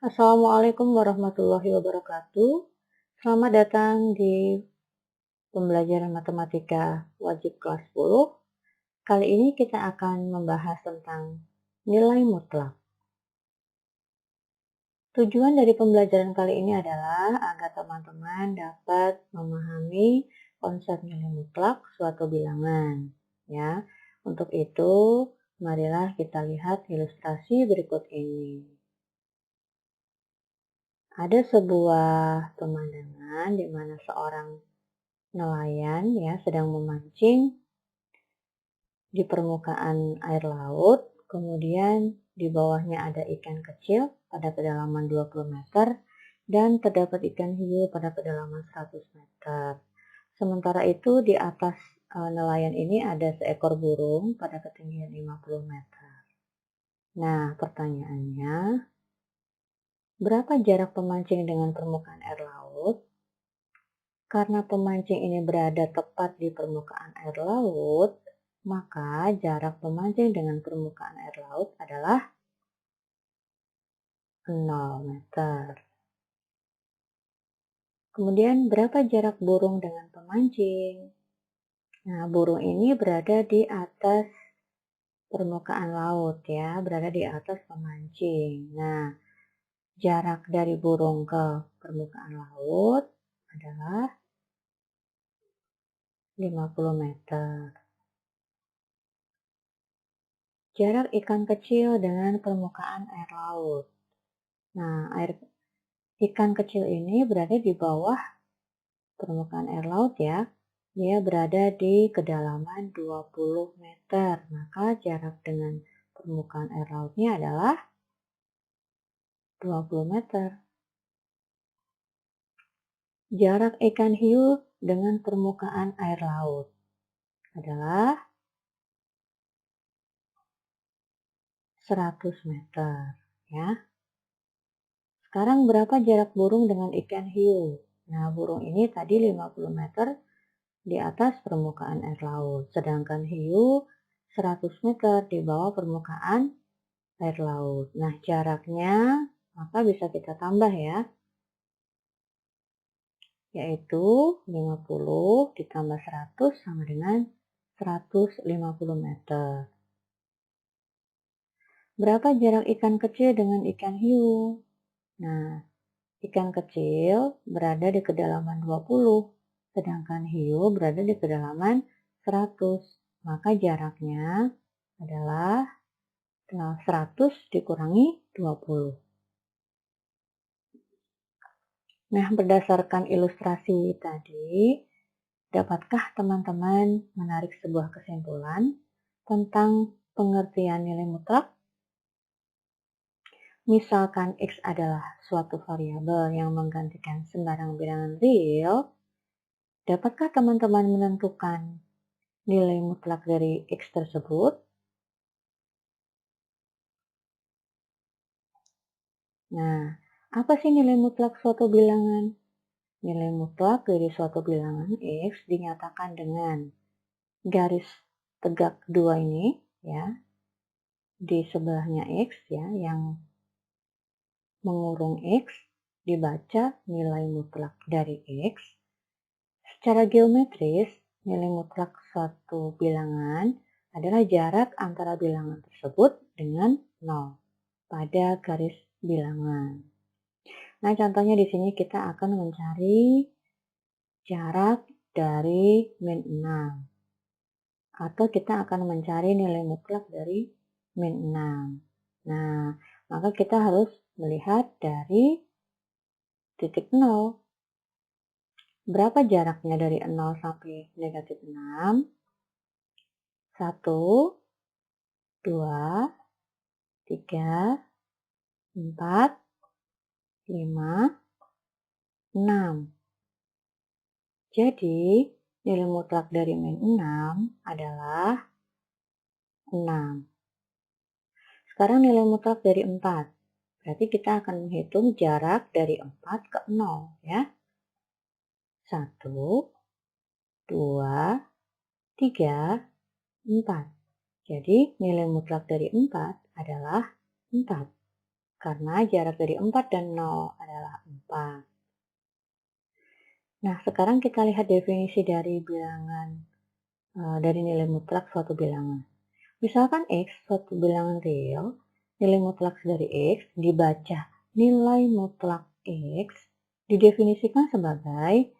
Assalamualaikum warahmatullahi wabarakatuh. Selamat datang di pembelajaran matematika wajib kelas 10. Kali ini kita akan membahas tentang nilai mutlak. Tujuan dari pembelajaran kali ini adalah agar teman-teman dapat memahami konsep nilai mutlak suatu bilangan. Ya, untuk itu marilah kita lihat ilustrasi berikut ini. Ada sebuah pemandangan di mana seorang nelayan ya sedang memancing di permukaan air laut, kemudian di bawahnya ada ikan kecil pada kedalaman 20 meter dan terdapat ikan hiu pada kedalaman 100 meter. Sementara itu di atas nelayan ini ada seekor burung pada ketinggian 50 meter. Nah, pertanyaannya, berapa jarak pemancing dengan permukaan air laut? Karena pemancing ini berada tepat di permukaan air laut, maka jarak pemancing dengan permukaan air laut adalah 0 meter. Kemudian berapa jarak burung dengan pemancing? Nah, burung ini berada di atas permukaan laut ya, berada di atas pemancing. Nah, jarak dari burung ke permukaan laut adalah 50 meter. Jarak ikan kecil dengan permukaan air laut. Nah, ikan kecil ini berada di bawah permukaan air laut ya. Dia berada di kedalaman 20 meter. Maka jarak dengan permukaan air lautnya adalah 20 meter. Jarak ikan hiu dengan permukaan air laut adalah 100 meter ya. Sekarang berapa jarak burung dengan ikan hiu? Nah, burung ini tadi 50 meter di atas permukaan air laut, sedangkan hiu 100 meter di bawah permukaan air laut. Nah, jaraknya maka bisa kita tambah ya, yaitu 50 ditambah 100 sama dengan 150 meter. Berapa jarak ikan kecil dengan ikan hiu? Nah, ikan kecil berada di kedalaman 20, sedangkan hiu berada di kedalaman 100. Maka jaraknya adalah 100 dikurangi 20. Nah, berdasarkan ilustrasi tadi, dapatkah teman-teman menarik sebuah kesimpulan tentang pengertian nilai mutlak? Misalkan X adalah suatu variabel yang menggantikan sembarang bilangan real, dapatkah teman-teman menentukan nilai mutlak dari X tersebut? Nah, apa sih nilai mutlak suatu bilangan? Nilai mutlak dari suatu bilangan X dinyatakan dengan garis tegak 2 ini ya, di sebelahnya X ya, yang mengurung X, dibaca nilai mutlak dari X. Secara geometris, nilai mutlak suatu bilangan adalah jarak antara bilangan tersebut dengan 0 pada garis bilangan. Nah, contohnya di sini kita akan mencari jarak dari min 6. Atau kita akan mencari nilai mutlak dari min 6. Nah, maka kita harus melihat dari titik 0. Berapa jaraknya dari 0 sampai negatif 6? 1, 2, 3, 4, 5, 6. Jadi, nilai mutlak dari min 6 adalah 6. Sekarang nilai mutlak dari 4. Berarti kita akan menghitung jarak dari 4 ke 0 ya. 1, 2, 3, 4. Jadi nilai mutlak dari 4 adalah 4. karena jarak dari 4 dan 0 adalah 4. Nah, sekarang kita lihat definisi dari bilangan, dari nilai mutlak suatu bilangan. Misalkan X suatu bilangan real, nilai mutlak dari X dibaca nilai mutlak X didefinisikan sebagai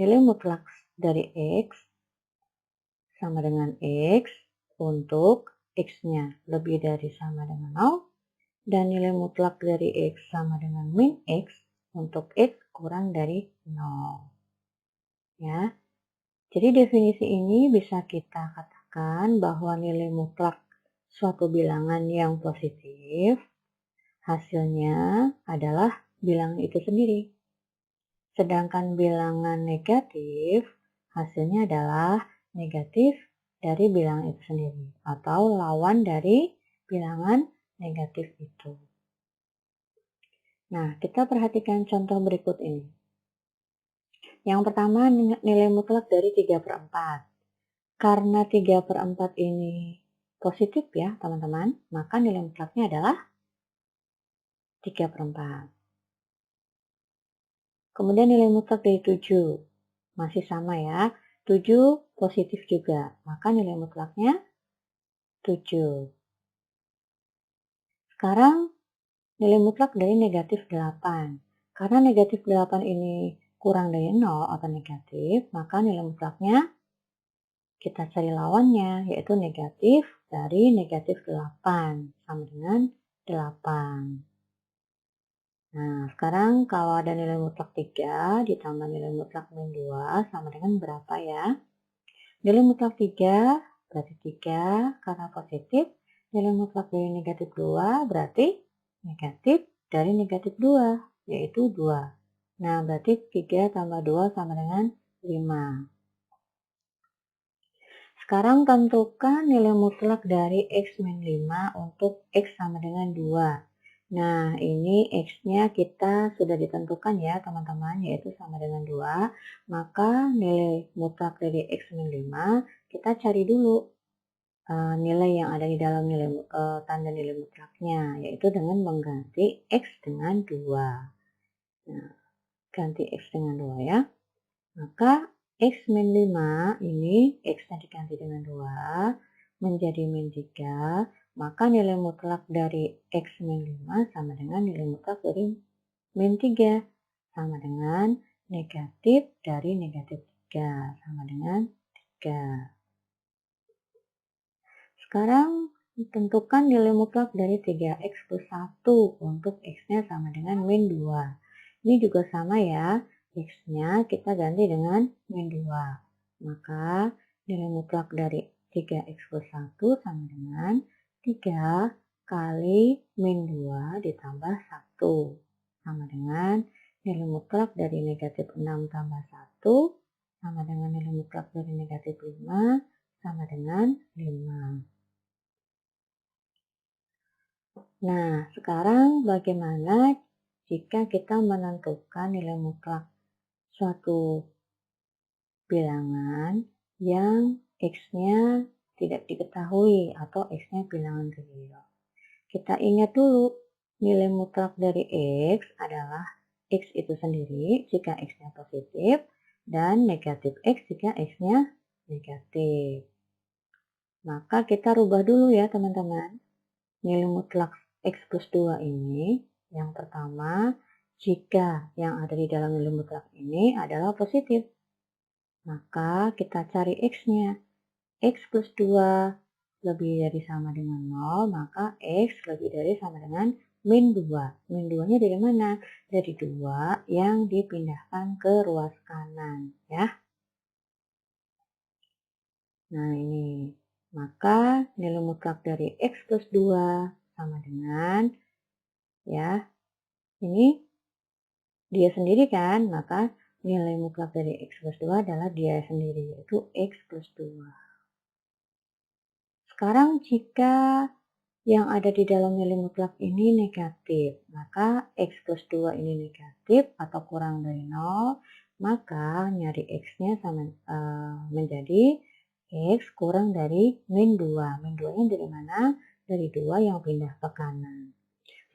nilai mutlak dari X sama dengan X untuk X-nya lebih dari sama dengan 0 dan nilai mutlak dari X sama dengan min X untuk X kurang dari 0. Ya, jadi definisi ini bisa kita katakan bahwa nilai mutlak suatu bilangan yang positif hasilnya adalah bilangan itu sendiri. Sedangkan bilangan negatif hasilnya adalah negatif dari bilangan itu sendiri atau lawan dari bilangan negatif itu. Nah, kita perhatikan contoh berikut ini. Yang pertama nilai mutlak dari 3/4. Karena 3/4 ini positif ya teman-teman, maka nilai mutlaknya adalah 3/4. Kemudian nilai mutlak dari 7. Masih sama ya, 7 positif juga, maka nilai mutlaknya 7. Sekarang nilai mutlak dari negatif 8. Karena negatif 8 ini kurang dari 0 atau negatif, maka nilai mutlaknya kita cari lawannya, yaitu negatif dari negatif 8, sama dengan 8. Nah, sekarang kalau ada nilai mutlak 3 ditambah nilai mutlak min 2 sama dengan berapa ya? Nilai mutlak 3 berarti 3 karena positif. Nilai mutlak dari negatif 2 berarti negatif dari negatif 2, yaitu 2. Nah, berarti 3 tambah 2 sama dengan 5. Sekarang tentukan nilai mutlak dari X min 5 untuk X sama dengan 2. Nah, ini X-nya kita sudah ditentukan ya teman-teman, yaitu sama dengan 2. Maka nilai mutlak dari X min 5, kita cari dulu nilai yang ada di dalam nilai tanda nilai mutlaknya, yaitu dengan mengganti X dengan 2. Nah, ganti X dengan 2 ya. Maka X min 5 ini X-nya diganti dengan 2 menjadi min 3, maka nilai mutlak dari X min 5 sama dengan nilai mutlak dari min 3, sama dengan negatif dari negatif 3, sama dengan 3. Sekarang tentukan nilai mutlak dari 3X plus 1 untuk X-nya sama dengan min 2. Ini juga sama ya. X-nya kita ganti dengan min 2. Maka nilai mutlak dari 3X plus 1 sama dengan 3 kali min 2 ditambah 1. Sama dengan nilai mutlak dari negatif 6 tambah 1 sama dengan nilai mutlak dari negatif 5 sama dengan 5. Nah, sekarang bagaimana jika kita menentukan nilai mutlak suatu bilangan yang X-nya tidak diketahui atau X-nya bilangan real. Kita ingat dulu, nilai mutlak dari X adalah X itu sendiri jika X-nya positif dan negatif X jika X-nya negatif. Maka kita rubah dulu ya teman-teman. Nilai mutlak X plus 2 ini, yang pertama, jika yang ada di dalam nilai mutlak ini adalah positif, maka kita cari X-nya. X plus 2 lebih dari sama dengan 0, maka X lebih dari sama dengan min 2. Min 2-nya dari mana? Dari 2 yang dipindahkan ke ruas kanan, ya. Nah, ini. Maka nilai mutlak dari X plus 2 sama dengan, ya, ini dia sendiri kan, maka nilai mutlak dari X plus 2 adalah dia sendiri, yaitu X plus 2. Sekarang jika yang ada di dalam nilai mutlak ini negatif, maka X plus 2 ini negatif atau kurang dari 0, maka nyari X-nya sama menjadi X kurang dari min 2. Min 2-nya dari mana? Dari 2 yang pindah ke kanan.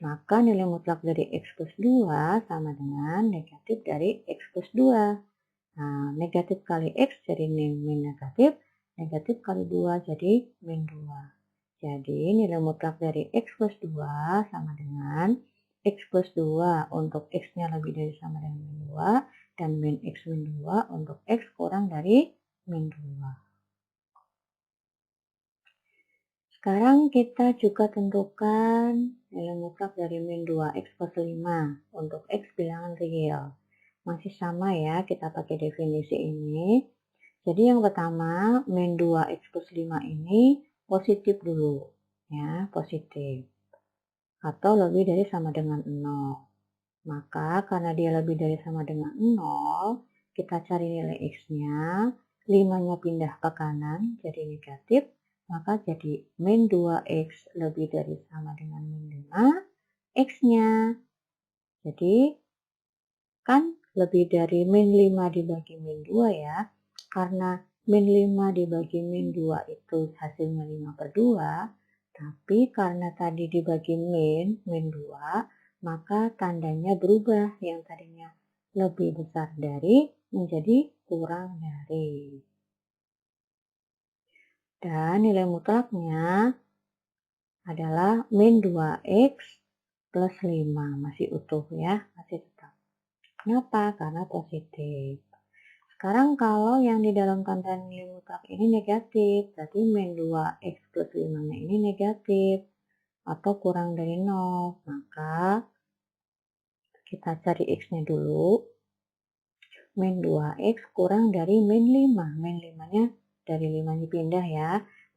maka nilai mutlak dari X plus 2 sama dengan negatif dari X plus 2. Nah, negatif kali X jadi min negatif, negatif kali 2 jadi min 2. Jadi nilai mutlak dari X plus 2 sama dengan X plus 2 untuk X-nya lebih dari sama dengan min 2, dan min X min 2 untuk X kurang dari min 2. Sekarang kita juga tentukan nilai mutlak dari min 2X plus 5 untuk X bilangan real. Masih sama ya, kita pakai definisi ini. Jadi yang pertama, min 2X plus 5 ini positif dulu. Ya, positif. Atau lebih dari sama dengan 0. Maka karena dia lebih dari sama dengan 0, kita cari nilai X-nya. 5-nya pindah ke kanan, jadi negatif. Maka jadi min 2X lebih dari sama dengan min 5, X-nya. Jadi kan lebih dari min 5 dibagi min 2 ya. Karena min 5 dibagi min 2 itu hasilnya 5/2. Tapi karena tadi dibagi min 2, maka tandanya berubah. Yang tadinya lebih besar dari menjadi kurang dari. Dan nilai mutlaknya adalah min 2X plus 5. Masih utuh ya, masih tetap. Kenapa? Karena positif. Sekarang kalau yang di dalam tanda nilai mutlak ini negatif, berarti min 2X plus 5-nya ini negatif atau kurang dari 0. Maka kita cari X-nya dulu. Min 2X kurang dari min 5. Min 5-nya dari 5-nya pindah ya.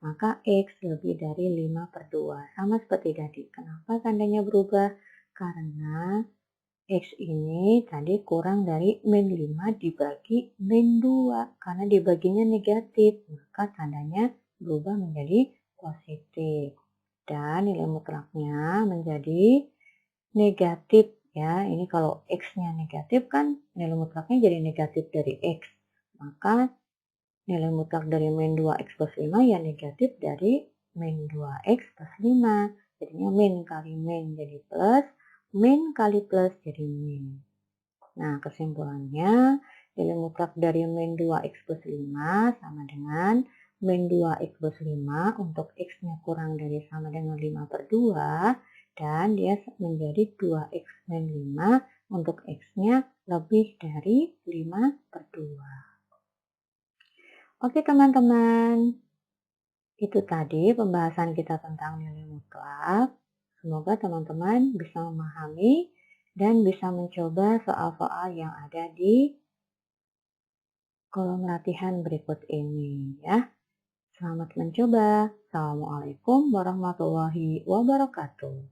Maka X lebih dari 5/2. Sama seperti tadi. Kenapa tandanya berubah? Karena X ini tadi kurang dari min 5 dibagi min 2. Karena dibaginya negatif. Maka tandanya berubah menjadi positif. Dan nilai mutlaknya menjadi negatif ya. Ini kalau X-nya negatif kan nilai mutlaknya jadi negatif dari X. Maka nilai mutlak dari min 2X plus 5 ya negatif dari min 2X plus 5. Jadinya min kali min jadi plus, min kali plus jadi min. Nah, kesimpulannya nilai mutlak dari min 2X plus 5 sama dengan min 2X plus 5 untuk X-nya kurang dari sama dengan 5/2, dan dia menjadi 2X min 5 untuk X-nya lebih dari 5/2. Oke teman-teman, itu tadi pembahasan kita tentang nilai mutlak. Semoga teman-teman bisa memahami dan bisa mencoba soal-soal yang ada di kolom latihan berikut ini ya. Selamat mencoba. Assalamualaikum warahmatullahi wabarakatuh.